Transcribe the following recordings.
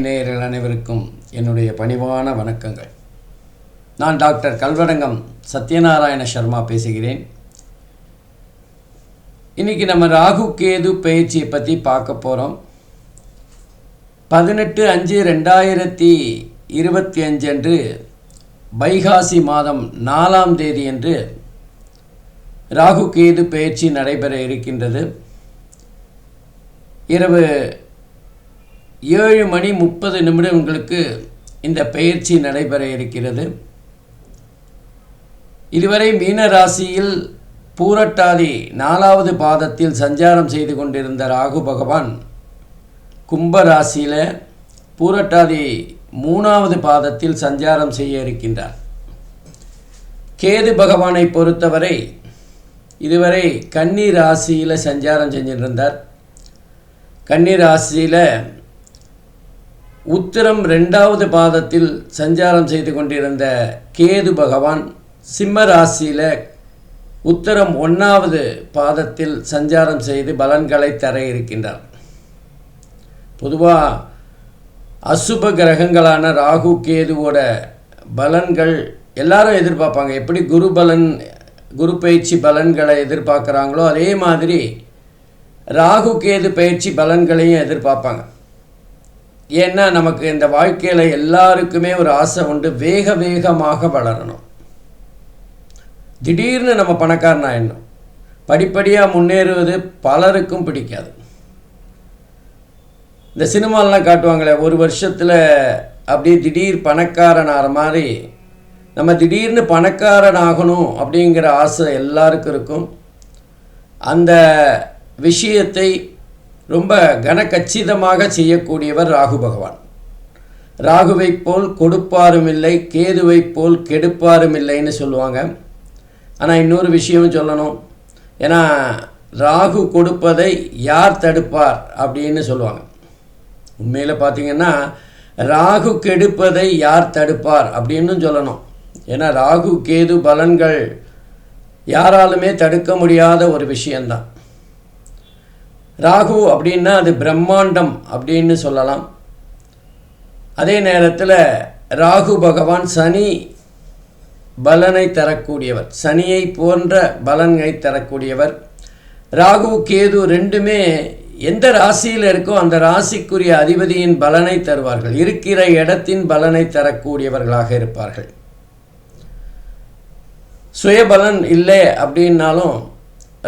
நேயர்கள் அனைவருக்கும் என்னுடைய பணிவான வணக்கங்கள். நான் டாக்டர் கல்வடங்கம் சத்யநாராயண சர்மா பேசுகிறேன். இன்றைக்கி நம்ம ராகு கேது பயிற்சியை பற்றி பார்க்க போகிறோம். 18/5/2025 அன்று வைகாசி மாதம் 4ஆம் தேதி அன்று ராகு கேது பயிற்சி நடைபெற இருக்கின்றது. இரவு 7:30 இந்த பயிற்சி நடைபெற இருக்கிறது. இதுவரை மீன ராசியில் பூரட்டாதி 4வது பாதத்தில் சஞ்சாரம் செய்து கொண்டிருந்த ராகு பகவான் கும்ப ராசியில் பூரட்டாதி 3வது பாதத்தில் சஞ்சாரம் செய்ய இருக்கின்றார். கேது பகவானை பொறுத்தவரை இதுவரை கன்னி ராசியில் சஞ்சாரம் செஞ்சிருந்தார். கன்னி ராசியில் உத்திரம் 2வது பாதத்தில் சஞ்சாரம் செய்து கொண்டிருந்த கேது பகவான் சிம்ம ராசியில் உத்திரம் 1வது பாதத்தில் சஞ்சாரம் செய்து பலன்களை தர இருக்கின்றார். பொதுவாக அசுப கிரகங்களான ராகு கேதுவோட பலன்கள் எல்லாரும் எதிர்பார்ப்பாங்க. எப்படி குரு பயிற்சி பலன்களை எதிர்பார்க்குறாங்களோ அதே மாதிரி ராகு கேது பயிற்சி பலன்களையும் எதிர்பார்ப்பாங்க. ஏன்னா நமக்கு இந்த வாழ்க்கையில் எல்லாருக்குமே ஒரு ஆசை உண்டு, வேகமாக வளரணும். திடீர்னு நம்ம பணக்காரனாயிடணும். படிப்படியாக முன்னேறுவது பலருக்கும் பிடிக்காது. இந்த சினிமாலாம் காட்டுவாங்களே, ஒரு வருஷத்தில் அப்படியே திடீர் பணக்காரன் ஆகிற மாதிரி நம்ம திடீர்னு பணக்காரன் ஆகணும் அப்படிங்கிற ஆசை எல்லாருக்கும் இருக்கும். அந்த விஷயத்தை ரொம்ப கனகச்சிதமாக செய்யக்கூடியவர் ராகு பகவான். ராகுவை போல் கொடுப்பாரும் இல்லை, கேதுவை போல் கெடுப்பாரும் இல்லைன்னு சொல்லுவாங்க. ஆனால் இன்னொரு விஷயம் சொல்லணும். ஏன்னா ராகு கொடுப்பதை யார் தடுப்பார் அப்படின்னு சொல்லுவாங்க. உண்மையில் பார்த்திங்கன்னா ராகு கெடுப்பதை யார் தடுப்பார் அப்படின்னு சொல்லணும். ஏன்னா ராகு கேது பலன்கள் யாராலுமே தடுக்க முடியாத ஒரு விஷயந்தான். ராகு அப்படின்னா அது பிரம்மாண்டம் அப்படின்னு சொல்லலாம். அதே நேரத்தில் ராகு பகவான் சனி பலனை தரக்கூடியவர், சனியை போன்ற பலனை தரக்கூடியவர். ராகு கேது ரெண்டுமே எந்த ராசியில் இருக்கோ அந்த ராசிக்குரிய அதிபதியின் பலனை தருவார்கள், இருக்கிற இடத்தின் பலனை தரக்கூடியவர்களாக இருப்பார்கள். சுயபலன் இல்லை அப்படின்னாலும்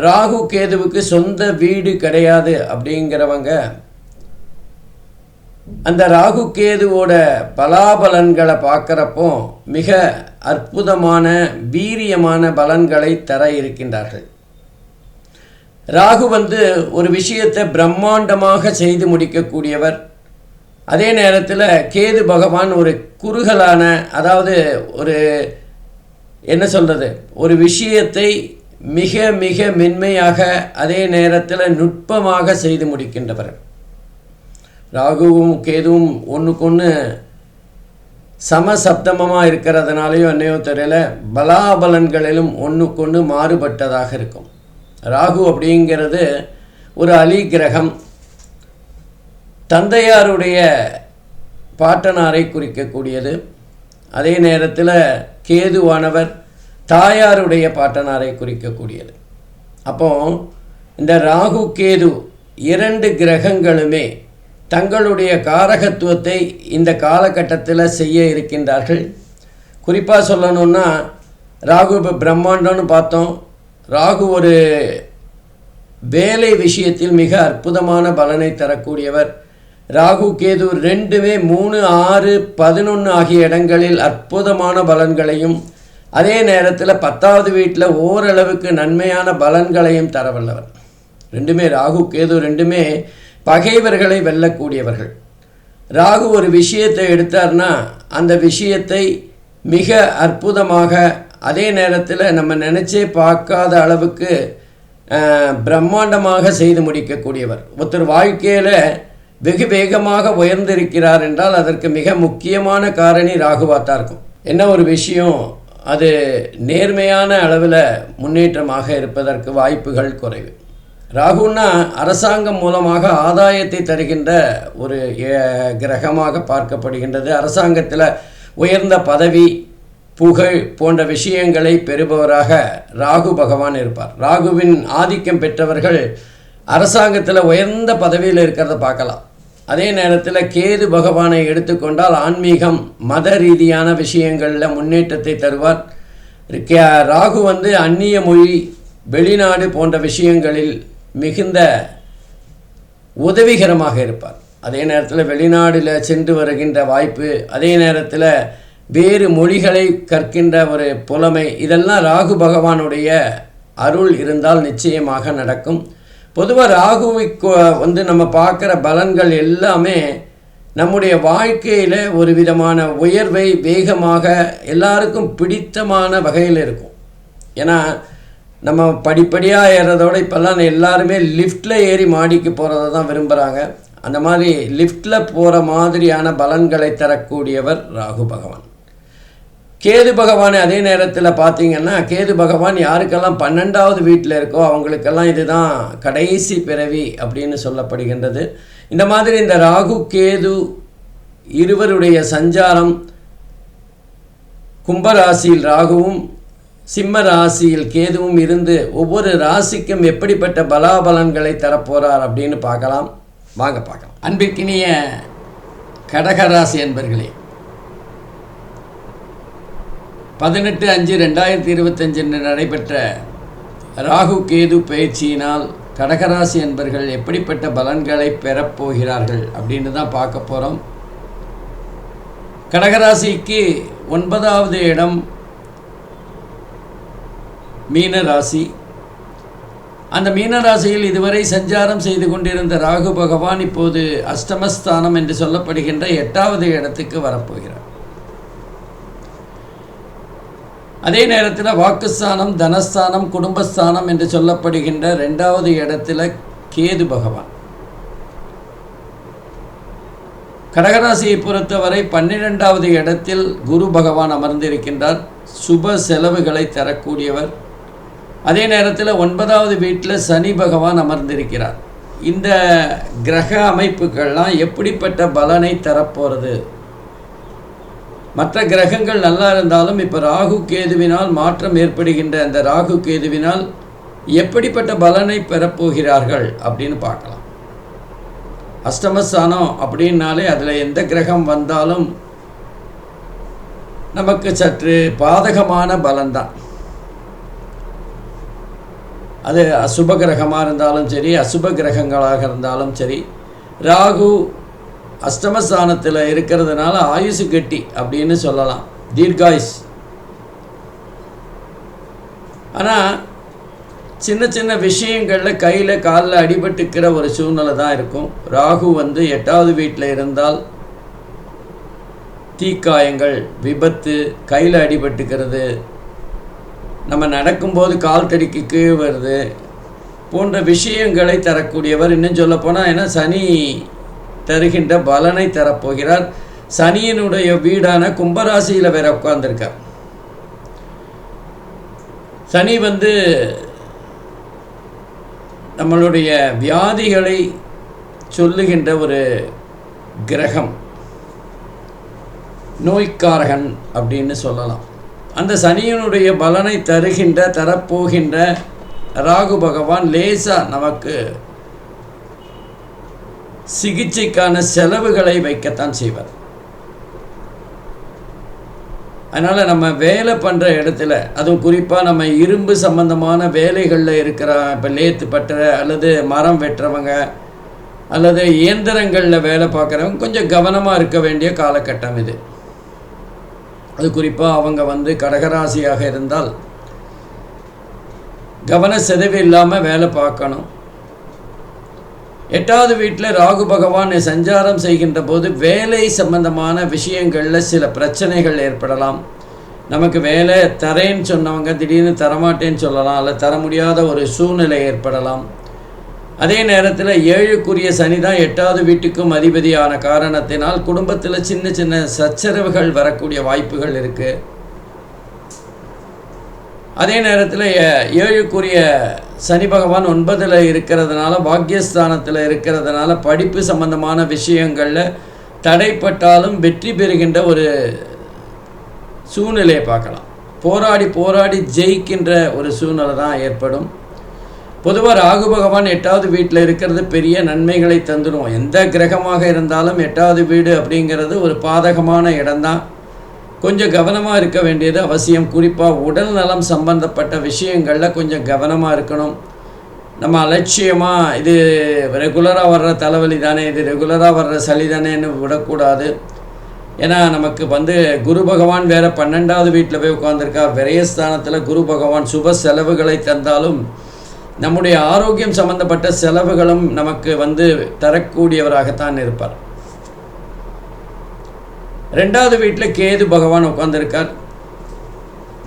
ராகு கேதுவுக்கு சொந்த வீடு கிடையாது அப்படிங்கிறவங்க அந்த ராகு கேதுவோட பலாபலன்களை பார்க்குறப்போ மிக அற்புதமான வீரியமான பலன்களை தர இருக்கின்றார்கள். ராகு ஒரு விஷயத்தை பிரம்மாண்டமாக செய்து முடிக்கக்கூடியவர். அதே நேரத்தில் கேது பகவான் ஒரு குறுகலான, அதாவது ஒரு என்ன சொல்கிறது, ஒரு விஷயத்தை மிக மிக மென்மையாக அதே நேரத்தில் நுட்பமாக செய்து முடிக்கின்றவர். ராகுவும் கேதுவும் ஒன்றுக்கொன்று சமசப்தமமாக இருக்கிறதுனாலையும் என்னையோ தெரியல, பலாபலன்களிலும் ஒன்றுக்கொன்று மாறுபட்டதாக இருக்கும். ராகு அப்படிங்கிறது ஒரு அலி கிரகம். தந்தையாருடைய பாட்டனாரை குறிக்கக்கூடியது. அதே நேரத்தில் கேதுவானவர் தாயாருடைய பாட்டனாரை குறிக்கக்கூடியது. அப்போ இந்த ராகு கேது 2 கிரகங்களுமே தங்களுடைய காரகத்துவத்தை இந்த காலகட்டத்தில் செய்ய இருக்கின்றார்கள். குறிப்பாக சொல்லணுன்னா ராகு இப்போ பிரம்மாண்டம்னு பார்த்தோம். ராகு ஒரு வேலை விஷயத்தில் மிக அற்புதமான பலனை தரக்கூடியவர். ராகு கேது ரெண்டுமே 3, 6, 11 ஆகிய இடங்களில் அற்புதமான பலன்களையும் அதே நேரத்தில் 10வது வீட்டில் ஓரளவுக்கு நன்மையான பலன்களையும் தரவல்லவர். ரெண்டுமே ராகு கேது ரெண்டுமே பகைவர்களை வெல்லக்கூடியவர்கள். ராகு ஒரு விஷயத்தை எடுத்தார்னா அந்த விஷயத்தை மிக அற்புதமாக அதே நேரத்தில் நம்ம நினச்சே பார்க்காத அளவுக்கு பிரம்மாண்டமாக செய்து முடிக்கக்கூடியவர். ஒருத்தர் வாழ்க்கையில் வெகு வேகமாக உயர்ந்திருக்கிறார் என்றால் அதற்கு மிக முக்கியமான காரணி ராகுவாத்தான் இருக்கும். என்ன ஒரு விஷயம் அது நேர்மையான அளவில் முன்னேற்றமாக இருப்பதற்கு வாய்ப்புகள் குறைவு. ராகுன்னா அரசாங்கம் மூலமாக ஆதாயத்தை தருகின்ற ஒரு கிரகமாக பார்க்கப்படுகின்றது. அரசாங்கத்தில் உயர்ந்த பதவி, புகழ் போன்ற விஷயங்களை பெறுபவராக ராகு பகவான் இருப்பார். ராகுவின் ஆதிக்கம் பெற்றவர்கள் அரசாங்கத்தில் உயர்ந்த பதவியில் இருக்கிறத பார்க்கலாம். அதே நேரத்தில் கேது பகவானை எடுத்துக்கொண்டால் ஆன்மீகம், மத ரீதியான விஷயங்களில் முன்னேற்றத்தை தருவார். ராகு அந்நிய மொழி, வெளிநாடு போன்ற விஷயங்களில் மிகுந்த உதவிகரமாக இருப்பார். அதே நேரத்தில் வெளிநாடில் சென்று வருகின்ற வாய்ப்பு, அதே நேரத்தில் வேறு மொழிகளை கற்கின்ற ஒரு புலமை, இதெல்லாம் ராகு பகவானுடைய அருள் இருந்தால் நிச்சயமாக நடக்கும். பொதுவாக ராகுவுக்கு நம்ம பார்க்குற பலன்கள் எல்லாமே நம்முடைய வாழ்க்கையில் ஒரு விதமான உயர்வை வேகமாக எல்லாருக்கும் பிடித்தமான வகையில் இருக்கும். ஏன்னா நம்ம படிப்படியாக ஏறதோடு இப்போல்லாம் எல்லாருமே லிஃப்டில் ஏறி மாடிக்கு போகிறத தான் விரும்புகிறாங்க. அந்த மாதிரி லிஃப்டில் போகிற மாதிரியான பலன்களை தரக்கூடியவர் ராகு பகவான். கேது பகவான் அதே நேரத்தில் பார்த்திங்கன்னா, கேது பகவான் யாருக்கெல்லாம் 12வது வீட்டில் இருக்கோ அவங்களுக்கெல்லாம் இதுதான் கடைசி பிறவி அப்படின்னு சொல்லப்படுகின்றது. இந்த மாதிரி இந்த ராகு கேது இருவருடைய சஞ்சாரம் கும்பராசியில் ராகுவும் சிம்ம ராசியில் கேதுவும் இருந்து ஒவ்வொரு ராசிக்கும் எப்படிப்பட்ட பலாபலன்களை தரப்போகிறார் அப்படின்னு பார்க்கலாம். வாங்க பார்க்கலாம். அன்பிற்கினிய கடகராசி என்பர்களே, 18/5/2025 நடைபெற்ற ராகு கேது பயிற்சியினால் கடகராசி என்பர்கள் எப்படிப்பட்ட பலன்களை பெறப்போகிறார்கள் அப்படின்னு தான் பார்க்க போகிறோம். கடகராசிக்கு 9வது இடம் மீன ராசி. அந்த மீனராசியில் இதுவரை சஞ்சாரம் செய்து கொண்டிருந்த ராகு பகவான் இப்போது அஷ்டமஸ்தானம் என்று சொல்லப்படுகின்ற 8வது இடத்துக்கு வரப்போகிறார். அதே நேரத்தில் வாக்குஸ்தானம், தனஸ்தானம், குடும்பஸ்தானம் என்று சொல்லப்படுகின்ற 2வது இடத்துல கேது பகவான். கடகராசியை பொறுத்தவரை 12வது இடத்தில் குரு பகவான் அமர்ந்திருக்கின்றார். சுப செலவுகளை தரக்கூடியவர். அதே நேரத்தில் 9வது வீட்டில் சனி பகவான் அமர்ந்திருக்கிறார். இந்த கிரக அமைப்புகள்லாம் எப்படிப்பட்ட பலனை தரப்போகிறது? மற்ற கிரகங்கள் நல்லா இருந்தாலும் இப்போ ராகு கேதுவினால் மாற்றம் ஏற்படுகின்ற அந்த ராகு கேதுவினால் எப்படிப்பட்ட பலனை பெறப்போகிறார்கள் அப்படின்னு பார்க்கலாம். அஷ்டமஸ்தானம் அப்படின்னாலே அதில் எந்த கிரகம் வந்தாலும் நமக்கு சற்று பாதகமான பலன்தான். அது அசுப கிரகமாக இருந்தாலும் சரி, அசுப கிரகங்களாக இருந்தாலும் சரி, ராகு அஷ்டமஸ்தானத்தில் இருக்கிறதுனால ஆயுசு கட்டி அப்படின்னு சொல்லலாம், தீர்காயுஸ். ஆனால் சின்ன சின்ன விஷயங்களில் கையில் காலில் அடிபட்டுக்கிற ஒரு சூழ்நிலை தான் இருக்கும். ராகு 8வது வீட்டில் இருந்தால் தீக்காயங்கள், விபத்து, கையில் அடிபட்டுக்கிறது, நம்ம நடக்கும்போது கால் தடிக்கு கீழே வருது போன்ற விஷயங்களை தரக்கூடியவர். இன்னும் சொல்லப்போனால் ஏன்னா சனி தருகின்ற பலனை தரப்போகிறார். சனியினுடைய வீடான கும்பராசியில் வேற உட்கார்ந்துருக்கார். சனி நம்மளுடைய வியாதிகளை சொல்லுகின்ற ஒரு கிரகம், நோய்க்காரகன் அப்படின்னு சொல்லலாம். அந்த சனியினுடைய பலனை தரப்போகின்ற ராகு பகவான் லேசாக நமக்கு சிகிச்சைக்கான செலவுகளை வைக்கத்தான் செய்வார். அதனால் நம்ம வேலை பண்ணுற இடத்துல, அதுவும் குறிப்பாக நம்ம இரும்பு சம்பந்தமான வேலைகளில் இருக்கிற, இப்போ லேத்து பட்டுற அல்லது மரம் வெட்டுறவங்க அல்லது இயந்திரங்களில் வேலை பார்க்குறவங்க கொஞ்சம் கவனமாக இருக்க வேண்டிய காலகட்டம் இது. அது குறிப்பாக அவங்க கடகராசியாக இருந்தால் கவன சிதைவு இல்லாமல் வேலை பார்க்கணும். 8வது வீட்டில் ராகு பகவான் சஞ்சாரம் செய்கின்ற போது வேலை சம்பந்தமான விஷயங்களில் சில பிரச்சனைகள் ஏற்படலாம். நமக்கு வேலை தரேன்னு சொன்னவங்க திடீர்னு தரமாட்டேன்னு சொல்லலாம், அல்ல தர முடியாத ஒரு சூழ்நிலை ஏற்படலாம். அதே நேரத்தில் 7க்குரிய சனி தான் 8வது வீட்டுக்கும் அதிபதியான காரணத்தினால் குடும்பத்தில் சின்ன சின்ன சச்சரவுகள் வரக்கூடிய வாய்ப்புகள் இருக்குது. அதே நேரத்தில் 7க்குரிய சனி பகவான் 9ல் இருக்கிறதுனால, பாக்கியஸ்தானத்தில் இருக்கிறதுனால படிப்பு சம்பந்தமான விஷயங்களில் தடைப்பட்டாலும் வெற்றி பெறுகின்ற ஒரு சூழ்நிலையை பார்க்கலாம். போராடி ஜெயிக்கின்ற ஒரு சூழ்நிலை தான் ஏற்படும். பொதுவாக ராகு பகவான் 8வது வீட்டில் இருக்கிறது பெரிய நன்மைகளை தந்துடும். எந்த கிரகமாக இருந்தாலும் 8வது வீடு அப்படிங்கிறது ஒரு பாதகமான இடம்தான். கொஞ்சம் கவனமாக இருக்க வேண்டியது அவசியம். குறிப்பாக உடல் நலம் சம்பந்தப்பட்ட விஷயங்களில் கொஞ்சம் கவனமாக இருக்கணும். நம்ம அலட்சியமாக இது ரெகுலராக வர்ற தலைவலி தானே, இது ரெகுலராக வர்ற சளி தானேன்னு விடக்கூடாது. ஏன்னா நமக்கு குரு பகவான் வேறு 12வது வீட்டில் போய் உட்காந்துருக்கார். விரயஸ்தானத்தில் குரு பகவான் சுப செலவுகளை தந்தாலும் நம்முடைய ஆரோக்கியம் சம்பந்தப்பட்ட செலவுகளும் நமக்கு தரக்கூடியவராகத்தான் இருப்பார். 2வது வீட்டில் கேது பகவான் உட்காந்துருக்கார்.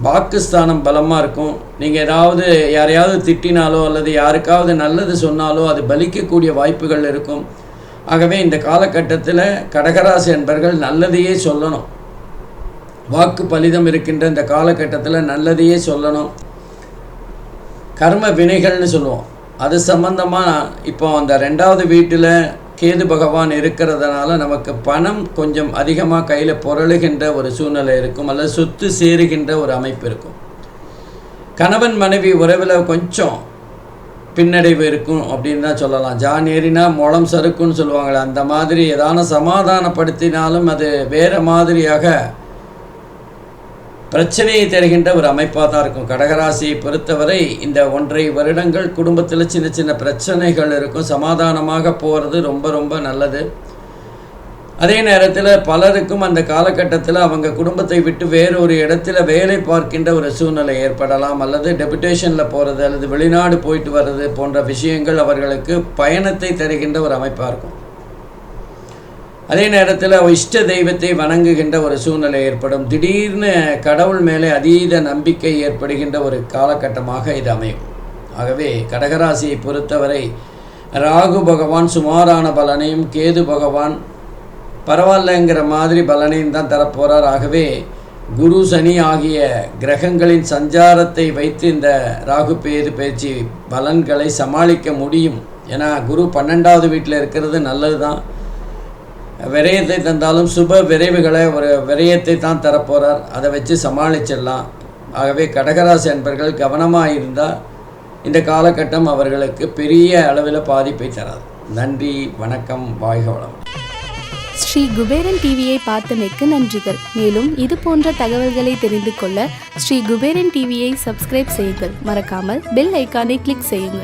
வாக்குஸ்தானம் பலமாக இருக்கும். நீங்கள் ஏதாவது யாரையாவது திட்டினாலோ அல்லது யாருக்காவது நல்லது சொன்னாலோ அது பலிக்கக்கூடிய வாய்ப்புகள் இருக்கும். ஆகவே இந்த காலகட்டத்தில் கடகராசி என்பர்கள் நல்லதையே சொல்லணும். வாக்கு பலிதம் இருக்கின்ற இந்த காலகட்டத்தில் நல்லதையே சொல்லணும். கர்ம வினைகள்னு சொல்லுவோம். அது சம்பந்தமாக இப்போ அந்த 2வது வீட்டில் கேது பகவான் இருக்கிறதுனால நமக்கு பணம் கொஞ்சம் அதிகமாக கையில் புரளுகின்ற ஒரு சூழ்நிலை இருக்கும், அல்லது சொத்து சேருகின்ற ஒரு அமைப்பு இருக்கும். கணவன் மனைவி உறவில் கொஞ்சம் பின்னடைவு இருக்கும் அப்படின்னு தான் சொல்லலாம். ஜான் ஏறினா முளம் சறுக்குன்னு சொல்லுவாங்களே, அந்த மாதிரி ஏதான சமாதானப்படுத்தினாலும் அது வேறு மாதிரியாக பிரச்சனையை தருகின்ற ஒரு அமைப்பாக தான் இருக்கும். கடகராசியை பொறுத்தவரை இந்த 1.5 வருடங்கள் குடும்பத்தில் சின்ன சின்ன பிரச்சனைகள் இருக்கும். சமாதானமாக போகிறது ரொம்ப ரொம்ப நல்லது. அதே நேரத்தில் பலருக்கும் அந்த காலகட்டத்தில் அவங்க குடும்பத்தை விட்டு வேறு ஒரு இடத்துல வேலை பார்க்கின்ற ஒரு சூழ்நிலை ஏற்படலாம், அல்லது டெபுடேஷனில் போகிறது அல்லது வெளிநாடு போயிட்டு வர்றது போன்ற விஷயங்கள் அவர்களுக்கு பயணத்தை தருகின்ற ஒரு அமைப்பாக இருக்கும். அதே நேரத்தில் இஷ்ட தெய்வத்தை வணங்குகின்ற ஒரு சூழ்நிலை ஏற்படும். திடீர்னு கடவுள் மேலே அதீத நம்பிக்கை ஏற்படுகின்ற ஒரு காலகட்டமாக இது அமையும். ஆகவே கடகராசியை பொறுத்தவரை ராகு பகவான் சுமாரான பலனையும், கேது பகவான் பரவாயில்லைங்கிற மாதிரி பலனையும் தான் தரப்போகிறார். ஆகவே குரு சனி ஆகிய கிரகங்களின் சஞ்சாரத்தை வைத்து இந்த ராகு கேது பயிற்சி பலன்களை சமாளிக்க முடியும். ஏன்னா குரு 12வது வீட்டில் இருக்கிறது நல்லது தான். விரயத்தை தந்தாலும் சுப விரைவுகளை ஒரு விரயத்தை தான் தரப்போகிறார். அதை வச்சு சமாளிச்சிடலாம். ஆகவே கடகராசி அன்பர்கள் கவனமாக இருந்தால் இந்த காலகட்டம் அவர்களுக்கு பெரிய அளவில் பாதிப்பை தராது. நன்றி, வணக்கம், வாழ்க வளம். ஸ்ரீ குபேரன் டிவியை பார்த்தமைக்கு நன்றிகள். மேலும் இது போன்ற தகவல்களை தெரிந்து கொள்ள ஸ்ரீ குபேரன் டிவியை சப்ஸ்கிரைப் செய்யுங்கள். மறக்காமல் பெல் ஐக்கானை கிளிக் செய்யுங்கள்.